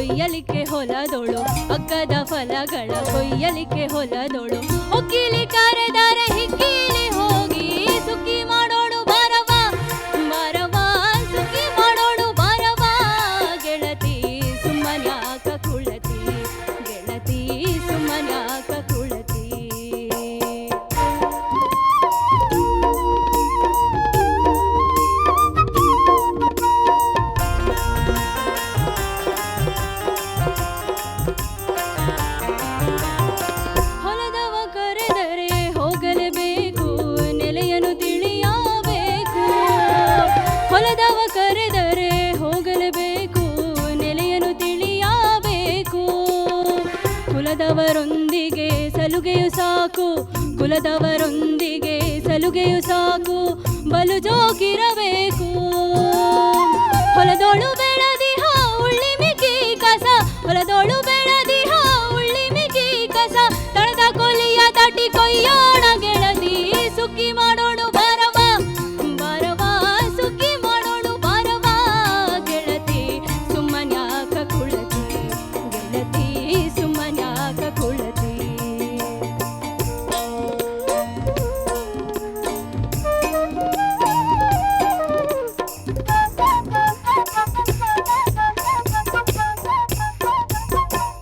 ಕೊಯ್ಯಲಿಕ್ಕೆ ಹೊಲದೋಳು ಅಗ್ಗದ ಫಲಗಳ ಕೊಯ್ಯಲಿಕ್ಕೆ ಹೊಲದೋಳು ಒಕ್ಕಿಲಿ ಕರೆದರ ಹಿಕ್ಕಿಲಿ ಹೋಗಿ ಸುಖಿ ಮಾಡೋಳು ಬಾರವ ಬಾರವ ಸುಖಿ ಮಾಡೋಳು ಬಾರವ ಗೆಳತಿ ಸುಮ್ಮನ್ಯಾಕ ಕುಳತಿ ಗೆಳತಿ ಸುಮ್ಮನ್ಯಾಕ ಕುಳತಿ ಹೊಲದವ ಕರೆದರೆ ಹೋಗಲೇಬೇಕು ನೆಲೆಯನ್ನು ತಿಳಿಯಬೇಕು ಹೊಲದವ ಕರೆದರೆ ಹೋಗಲೇಬೇಕು ನೆಲೆಯನ್ನು ತಿಳಿಯಬೇಕು ಕುಲದವರೊಂದಿಗೆ ಸಲುಗೆಯು ಸಾಕು ಕುಲದವರೊಂದಿಗೆ ಸಲುಗೆಯು ಸಾಕು ಬಲು ಜೋಗಿರಬೇಕು ಹೊಲದೋಳು